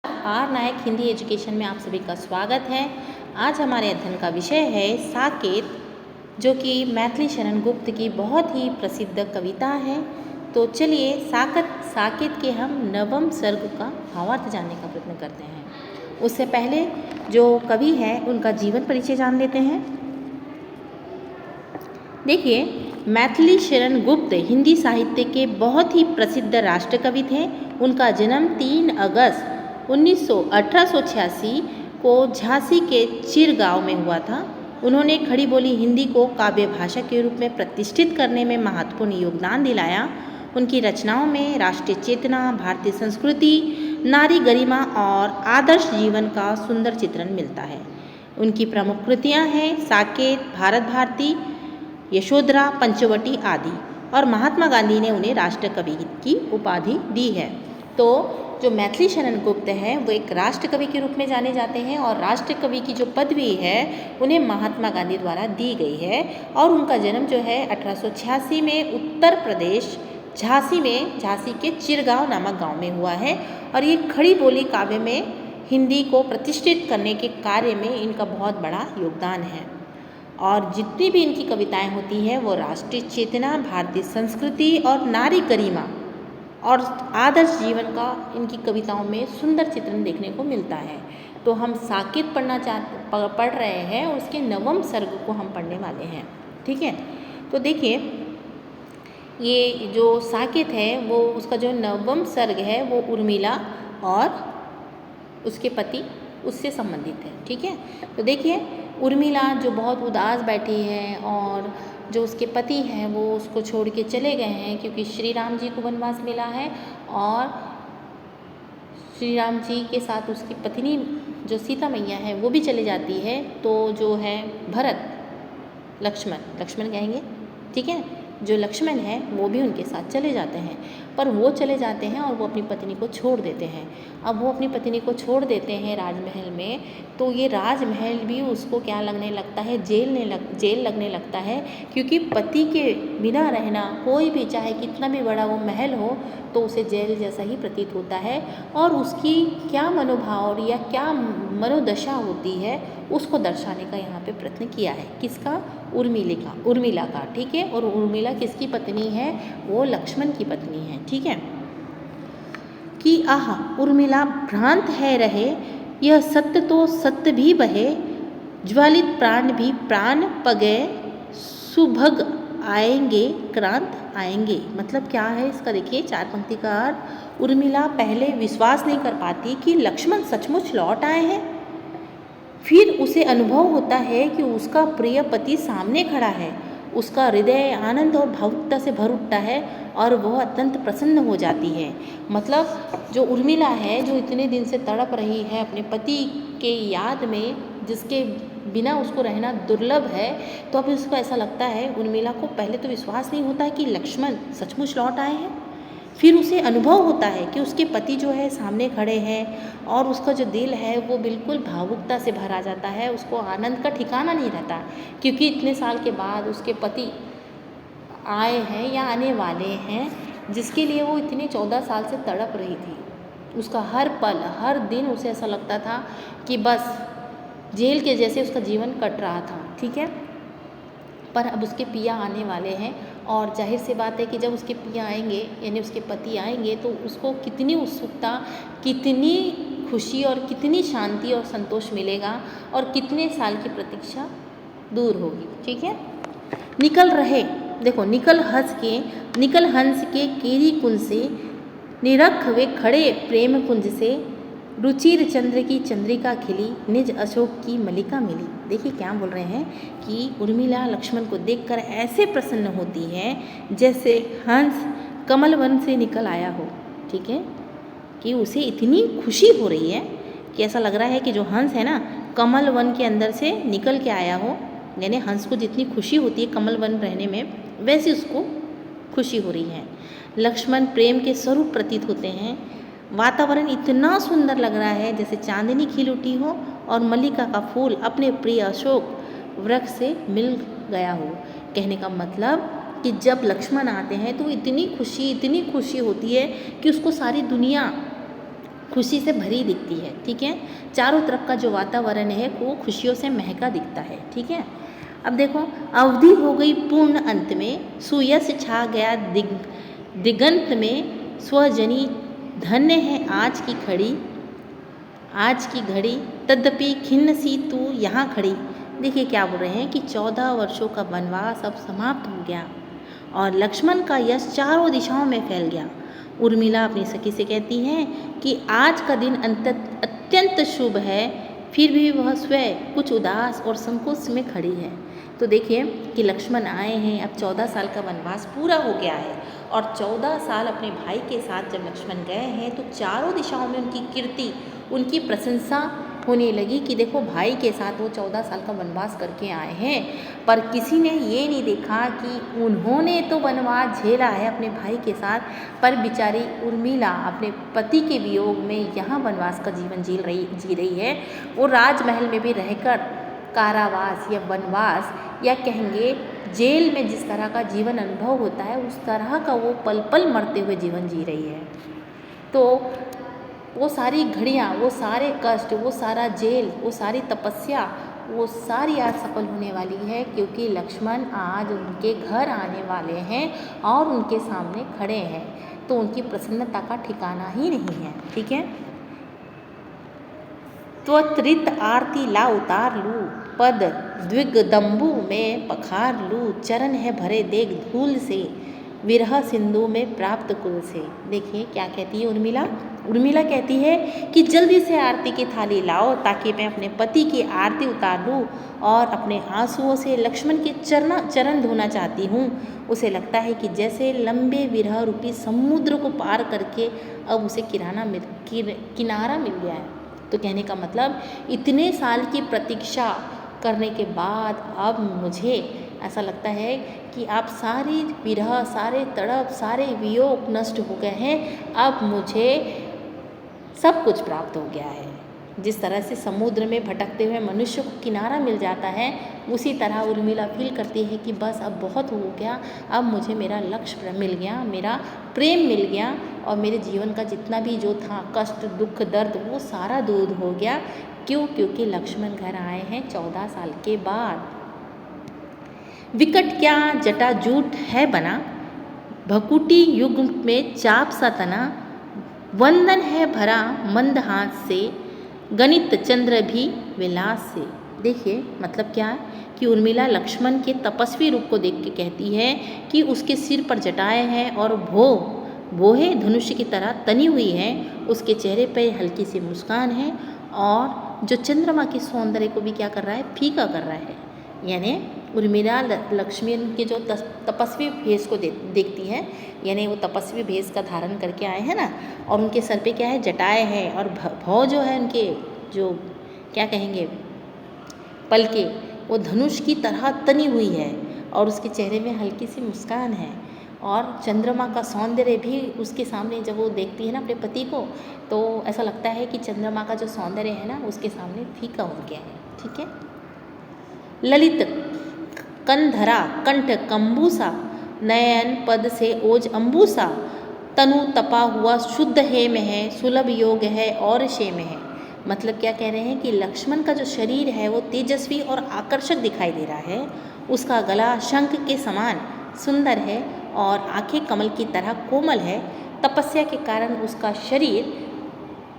Are Nayak Hindi education में आप सभी का स्वागत है। आज हमारे अध्ययन का विषय है साकेत, जो कि मैथिली शरण गुप्त की बहुत ही प्रसिद्ध कविता है। तो चलिए साकेत के हम नवम सर्ग का भावार्थ जानने का प्रयत्न करते हैं। उससे पहले जो कवि है उनका जीवन परिचय जान लेते हैं। देखिए, मैथिली शरण गुप्त हिंदी साहित्य के बहुत ही प्रसिद्ध राष्ट्रकवि थे। उनका जन्म 3 अगस्त 1886 को झांसी के चिरगांव में हुआ था। उन्होंने खड़ी बोली हिंदी को काव्य भाषा के रूप में प्रतिष्ठित करने में महत्वपूर्ण योगदान दिलाया। उनकी रचनाओं में राष्ट्रीय चेतना, भारतीय संस्कृति, नारी गरिमा और आदर्श जीवन का सुंदर चित्रण मिलता है। उनकी प्रमुख कृतियाँ हैं साकेत, भारत भारती, यशोधरा, पंचवटी आदि, और महात्मा गांधी ने उन्हें राष्ट्रकवि की उपाधि दी है। तो जो मैथिली शरण गुप्त हैं वो एक राष्ट्रकवि के रूप में जाने जाते हैं, और राष्ट्रकवि की जो पदवी है उन्हें महात्मा गांधी द्वारा दी गई है। और उनका जन्म जो है 1886 में उत्तर प्रदेश झांसी के चिरगांव नामक गांव में हुआ है। और ये खड़ी बोली काव्य में हिंदी को प्रतिष्ठित करने के कार्य में इनका बहुत बड़ा योगदान है। और जितनी भी इनकी कविताएं होती हैं वो राष्ट्रीय चेतना, भारतीय संस्कृति और नारी गरिमा और आदर्श जीवन का इनकी कविताओं में सुंदर चित्रण देखने को मिलता है। तो हम साकेत पढ़ रहे हैं और उसके नवम सर्ग को हम पढ़ने वाले हैं। ठीक है, तो देखिए ये जो साकेत है वो उसका जो नवम सर्ग है वो उर्मिला और उसके पति उससे संबंधित है। ठीक है, तो देखिए उर्मिला जो बहुत उदास बैठी है और जो उसके पति हैं वो उसको छोड़ के चले गए हैं, क्योंकि श्री राम जी को वनवास मिला है और श्री राम जी के साथ उसकी पत्नी जो सीता मैया है वो भी चले जाती है। तो जो है भरत, लक्ष्मण कहेंगे, ठीक है, जो लक्ष्मण है वो भी उनके साथ चले जाते हैं। पर वो चले जाते हैं और वो अपनी पत्नी को छोड़ देते हैं। अब वो अपनी पत्नी को छोड़ देते हैं राजमहल में, तो ये राजमहल भी उसको क्या लगने लगता है, जेल लगने लगता है, क्योंकि पति के बिना रहना कोई भी चाहे कितना भी बड़ा वो महल हो तो उसे जेल जैसा ही प्रतीत होता है। और उसकी क्या मनोभाव या क्या मनोदशा होती है उसको दर्शाने का यहाँ पे प्रयत्न किया है। किसका? उर्मिला का। ठीक है, और उर्मिला किसकी पत्नी है? वो लक्ष्मण की पत्नी है। ठीक है, कि आह उर्मिला भ्रांत है रहे, यह सत्य तो सत्य भी बहे, ज्वालित प्राण भी प्राण पगे, सुभग आएंगे क्रांत आएंगे। मतलब क्या है इसका? देखिए 4 पंक्ति का अर्थ। उर्मिला पहले विश्वास नहीं कर पाती कि लक्ष्मण सचमुच लौट आए हैं। फिर उसे अनुभव होता है कि उसका प्रिय पति सामने खड़ा है। उसका हृदय आनंद और भावुकता से भर उठता है और वह अत्यंत प्रसन्न हो जाती है। मतलब जो उर्मिला है, जो इतने दिन से तड़प रही है अपने पति के याद में, जिसके बिना उसको रहना दुर्लभ है, तो अब उसको ऐसा लगता है, उर्मिला को पहले तो विश्वास नहीं होता है कि लक्ष्मण सचमुच लौट आए हैं। फिर उसे अनुभव होता है कि उसके पति जो है सामने खड़े हैं, और उसका जो दिल है वो बिल्कुल भावुकता से भरा जाता है। उसको आनंद का ठिकाना नहीं रहता, क्योंकि इतने साल के बाद उसके पति आए हैं या आने वाले हैं, जिसके लिए वो इतने 14 साल से तड़प रही थी। उसका हर पल हर दिन उसे ऐसा लगता था कि बस जेल के जैसे उसका जीवन कट रहा था। ठीक है, पर अब उसके पिया आने वाले हैं, और जाहिर सी बात है कि जब उसके पिया आएंगे यानी उसके पति आएंगे तो उसको कितनी उत्सुकता, कितनी खुशी और कितनी शांति और संतोष मिलेगा, और कितने साल की प्रतीक्षा दूर होगी। ठीक है, निकल रहे, देखो निकल हंस के केरी कुंज से, निरख वे खड़े प्रेम कुंज से, रुचिर चंद्र की चंद्रिका खिली, निज अशोक की मलिका मिली। देखिए क्या बोल रहे हैं कि उर्मिला लक्ष्मण को देखकर ऐसे प्रसन्न होती है जैसे हंस कमल वन से निकल आया हो। ठीक है, कि उसे इतनी खुशी हो रही है कि ऐसा लग रहा है कि जो हंस है ना, कमल वन के अंदर से निकल के आया हो। यानी हंस को जितनी खुशी होती है कमल वन रहने में, वैसी उसको खुशी हो रही है। लक्ष्मण प्रेम के स्वरूप प्रतीत होते हैं। वातावरण इतना सुंदर लग रहा है जैसे चांदनी खिल उठी हो और मल्लिका का फूल अपने प्रिय अशोक वृक्ष से मिल गया हो। कहने का मतलब कि जब लक्ष्मण आते हैं तो इतनी खुशी होती है कि उसको सारी दुनिया खुशी से भरी दिखती है, ठीक है। चारों तरफ का जो वातावरण है वो खुशियों से महका दिखता है, ठीक है। अब देखो, अवधि हो गई पूर्ण अंत में, सुयश छा गया दिगंत में, स्वजनी धन्य है आज की घड़ी, तद्यपि खिन्न सी तू यहाँ खड़ी। देखिए क्या बोल रहे हैं कि 14 वर्षों का वनवास अब समाप्त हो गया और लक्ष्मण का यश चारों दिशाओं में फैल गया। उर्मिला अपनी सखी से कहती है कि आज का दिन अत्यंत शुभ है, फिर भी वह स्वयं कुछ उदास और संकोच में खड़ी है। तो देखिए कि लक्ष्मण आए हैं, अब 14 साल का वनवास पूरा हो गया है और 14 साल अपने भाई के साथ जब लक्ष्मण गए हैं तो चारों दिशाओं में उनकी कीर्ति, उनकी प्रशंसा होने लगी कि देखो भाई के साथ वो 14 साल का वनवास करके आए हैं। पर किसी ने ये नहीं देखा कि उन्होंने तो वनवास झेला है अपने भाई के साथ, पर बेचारी उर्मिला अपने पति के वियोग में यहाँ वनवास का जीवन जी रही है। वो राजमहल में भी रहकर कारावास या वनवास या कहेंगे जेल में जिस तरह का जीवन अनुभव होता है उस तरह का वो पल पल मरते हुए जीवन जी रही है। तो वो सारी घड़ियाँ, वो सारे कष्ट, वो सारा जेल, वो सारी तपस्या, वो सारी आज सफल होने वाली है क्योंकि लक्ष्मण आज उनके घर आने वाले हैं और उनके सामने खड़े हैं। तो उनकी प्रसन्नता का ठिकाना ही नहीं है, ठीक है। त्वरित आरती ला उतार लूँ, पद द्विगदम्बु में पखार लूँ, चरण है भरे देख धूल से, विरह सिंधु में प्राप्त कुल से। देखिए क्या कहती है उर्मिला कहती है कि जल्दी से आरती की थाली लाओ ताकि मैं अपने पति की आरती उतार लूँ और अपने आंसुओं से लक्ष्मण के चरण धोना चाहती हूँ। उसे लगता है कि जैसे लंबे विरह रूपी समुद्र को पार करके अब उसे किनारा मिल गया है। तो कहने का मतलब इतने साल की प्रतीक्षा करने के बाद अब मुझे ऐसा लगता है कि आप सारी विरह, सारे तड़प, सारे वियोग नष्ट हो गए हैं। अब मुझे सब कुछ प्राप्त हो गया है। जिस तरह से समुद्र में भटकते हुए मनुष्य को किनारा मिल जाता है, उसी तरह उर्मिला फील करती है कि बस अब बहुत हो गया, अब मुझे मेरा लक्ष्य मिल गया, मेरा प्रेम मिल गया और मेरे जीवन का जितना भी जो था कष्ट, दुख, दर्द वो सारा दूर हो गया। क्यों? क्योंकि लक्ष्मण घर आए हैं 14 साल के बाद। विकट क्या जटाजूट है बना, भकुटी युग में चाप सा तना, वंदन है भरा मंद हाथ से, गणित चंद्र भी विलास से। देखिए मतलब क्या है कि उर्मिला लक्ष्मण के तपस्वी रूप को देख के कहती है कि उसके सिर पर जटाएं हैं और भोहे धनुष की तरह तनी हुई है, उसके चेहरे पर हल्की सी मुस्कान है और जो चंद्रमा के सौंदर्य को भी क्या कर रहा है, फीका कर रहा है। यानी उर्मिला लक्ष्मण के जो तपस्वी भेष को देखती है, यानी वो तपस्वी भेष का धारण करके आए हैं ना, और उनके सर पे क्या है, जटाएं हैं और भौ जो है उनके जो क्या कहेंगे पलके, वो धनुष की तरह तनी हुई है और उसके चेहरे में हल्की सी मुस्कान है और चंद्रमा का सौंदर्य भी उसके सामने जब वो देखती है ना अपने पति को, तो ऐसा लगता है कि चंद्रमा का जो सौंदर्य है ना उसके सामने फीका हो गया है। ठीक है। ललित कंधरा कंठ कंबूसा, नयन पद से ओज अंबूसा, तनु तपा हुआ शुद्ध हे में है, सुलभ योग है और शे में है। मतलब क्या कह रहे हैं कि लक्ष्मण का जो शरीर है वो तेजस्वी और आकर्षक दिखाई दे रहा है, उसका गला शंख के समान सुंदर है और आंखें कमल की तरह कोमल है। तपस्या के कारण उसका शरीर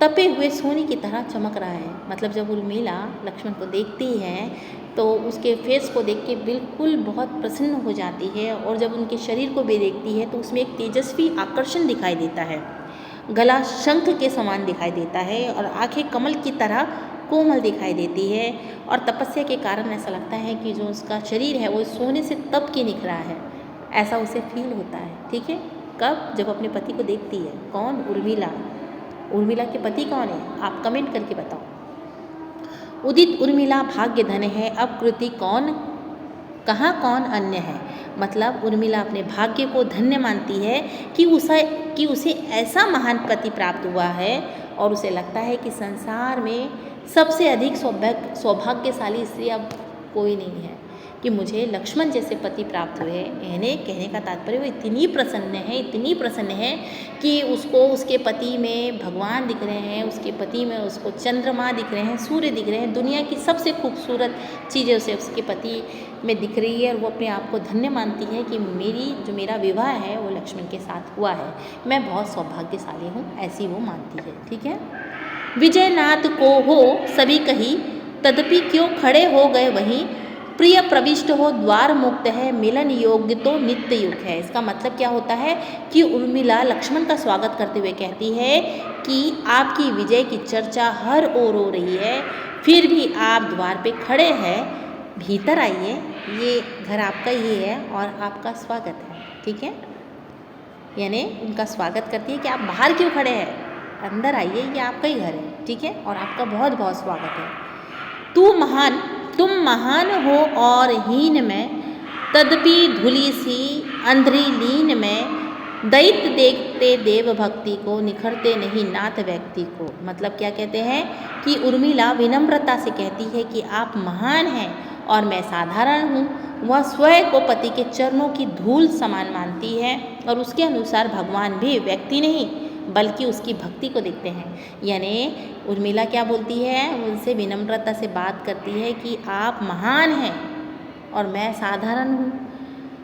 तपे हुए सोने की तरह चमक रहा है। मतलब जब उर्मिला लक्ष्मण को देखती है तो उसके फेस को देख के बिल्कुल बहुत प्रसन्न हो जाती है और जब उनके शरीर को भी देखती है तो उसमें एक तेजस्वी आकर्षण दिखाई देता है। गला शंख के समान दिखाई देता है और आंखें कमल की तरह कोमल दिखाई देती है और तपस्या के कारण ऐसा लगता है कि जो उसका शरीर है वो सोने से तप के निखरा है, ऐसा उसे फील होता है। ठीक है। कब? जब अपने पति को देखती है। कौन? उर्मिला। उर्मिला के पति कौन है? आप कमेंट करके बताओ। उदित उर्मिला भाग्य धन है, अब कृति कौन कहाँ कौन अन्य है। मतलब उर्मिला अपने भाग्य को धन्य मानती है कि उसे ऐसा महान पति प्राप्त हुआ है और उसे लगता है कि संसार में सबसे अधिक सौभाग्यशाली स्त्री अब कोई नहीं है। कि मुझे लक्ष्मण जैसे पति प्राप्त हुए। यानी कहने का तात्पर्य वो इतनी प्रसन्न है कि उसको उसके पति में भगवान दिख रहे हैं, उसके पति में उसको चंद्रमा दिख रहे हैं, सूर्य दिख रहे हैं, दुनिया की सबसे खूबसूरत चीज़ें उसे उसके पति में दिख रही है और वो अपने आप को धन्य मानती है कि मेरा विवाह है वो लक्ष्मण के साथ हुआ है, मैं बहुत सौभाग्यशाली हूँ, ऐसी वो मानती है। ठीक है। विजयनाथ को हो सभी कही, तदपि क्यों खड़े हो गए वहीं, प्रिय प्रविष्ट हो द्वार मुक्त है, मिलन योग्य तो नित्य युग है। इसका मतलब क्या होता है कि उर्मिला लक्ष्मण का स्वागत करते हुए कहती है कि आपकी विजय की चर्चा हर ओर हो रही है, फिर भी आप द्वार पे खड़े हैं, भीतर आइए, ये घर आपका ही है और आपका स्वागत है। ठीक है। यानी उनका स्वागत करती है कि आप बाहर क्यों खड़े हैं, अंदर आइए, ये आपका ही घर है। ठीक है। और आपका बहुत बहुत स्वागत है। तुम महान हो और हीन में, तदपि धूलि सी अंधरी लीन में, दैत्य देखते देव भक्ति को, निखरते नहीं नाथ व्यक्ति को। मतलब क्या कहते हैं कि उर्मिला विनम्रता से कहती है कि आप महान हैं और मैं साधारण हूँ। वह स्वयं को पति के चरणों की धूल समान मानती है और उसके अनुसार भगवान भी व्यक्ति नहीं बल्कि उसकी भक्ति को देखते हैं। यानी उर्मिला क्या बोलती है, उनसे विनम्रता से बात करती है कि आप महान हैं और मैं साधारण हूँ।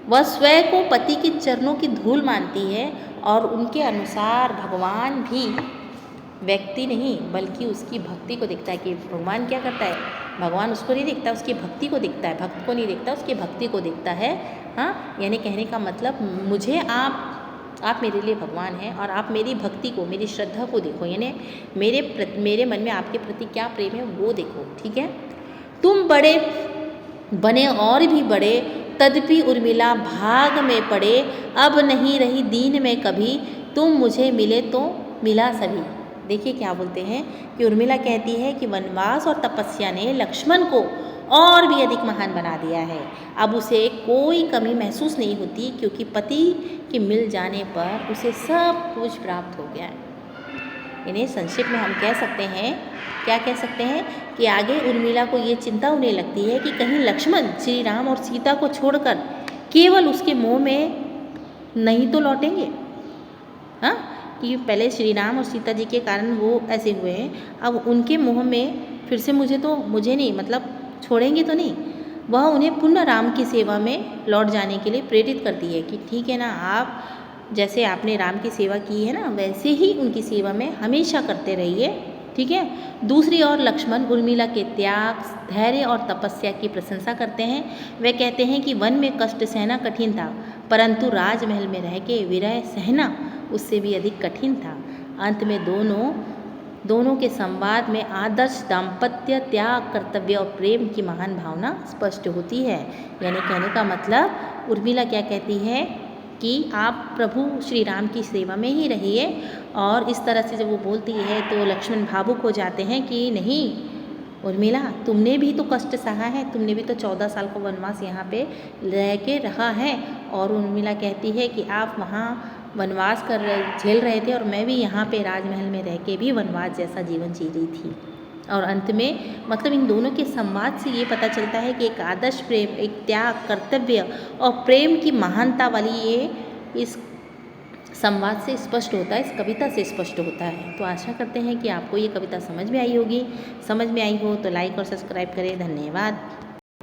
वह स्वयं को पति के चरणों की धूल मानती है और उनके अनुसार भगवान भी व्यक्ति नहीं बल्कि उसकी भक्ति को देखता है। कि भगवान क्या करता है, भगवान उसको नहीं देखता, उसकी भक्ति को देखता है, भक्त को नहीं देखता, उसकी भक्ति को देखता है। हाँ, यानी कहने का मतलब मुझे आप मेरे लिए भगवान हैं और आप मेरी भक्ति को, मेरी श्रद्धा को देखो, यानी मेरे मन में आपके प्रति क्या प्रेम है वो देखो। ठीक है। तुम बड़े बने और भी बड़े, तदपि उर्मिला भाग में पड़े, अब नहीं रही दीन में कभी, तुम मुझे मिले तो मिला सभी। देखिए क्या बोलते हैं कि उर्मिला कहती है कि वनवास और तपस्या ने लक्ष्मण को और भी अधिक महान बना दिया है। अब उसे कोई कमी महसूस नहीं होती क्योंकि पति के मिल जाने पर उसे सब कुछ प्राप्त हो गया है। इन्हें संक्षिप्त में हम कह सकते हैं, क्या कह सकते हैं कि आगे उर्मिला को ये चिंता होने लगती है कि कहीं लक्ष्मण श्री राम और सीता को छोड़कर केवल उसके मोह में नहीं तो लौटेंगे। हाँ, कि पहले श्री राम और सीता जी के कारण वो ऐसे हुए हैं, अब उनके मोह में फिर से मुझे नहीं, मतलब छोड़ेंगे तो नहीं। वह उन्हें पुनः राम की सेवा में लौट जाने के लिए प्रेरित करती है कि ठीक है ना, आप जैसे आपने राम की सेवा की है ना, वैसे ही उनकी सेवा में हमेशा करते रहिए। ठीक है। दूसरी ओर लक्ष्मण उर्मिला के त्याग, धैर्य और तपस्या की प्रशंसा करते हैं। वे कहते हैं कि वन में कष्ट सहना कठिन था, परंतु राजमहल में रह के विरह सहना उससे भी अधिक कठिन था। अंत में दोनों के संवाद में आदर्श दाम्पत्य, त्याग, कर्तव्य और प्रेम की महान भावना स्पष्ट होती है। यानी कहने का मतलब उर्मिला क्या कहती है कि आप प्रभु श्री राम की सेवा में ही रहिए, और इस तरह से जब वो बोलती है तो लक्ष्मण भावुक हो जाते हैं कि नहीं उर्मिला, तुमने भी तो कष्ट सहा है, तुमने भी तो 14 साल का वनवास यहाँ पे रह के रहा है। और उर्मिला कहती है कि आप वहाँ वनवास झेल रहे थे और मैं भी यहाँ पे राजमहल में रह के भी वनवास जैसा जीवन जी रही थी। और अंत में मतलब इन दोनों के संवाद से ये पता चलता है कि एक आदर्श प्रेम, एक त्याग, कर्तव्य और प्रेम की महानता वाली ये इस संवाद से स्पष्ट होता है, इस कविता से स्पष्ट होता है। तो आशा करते हैं कि आपको ये कविता समझ में आई होगी। समझ में आई हो तो लाइक और सब्सक्राइब करें। धन्यवाद।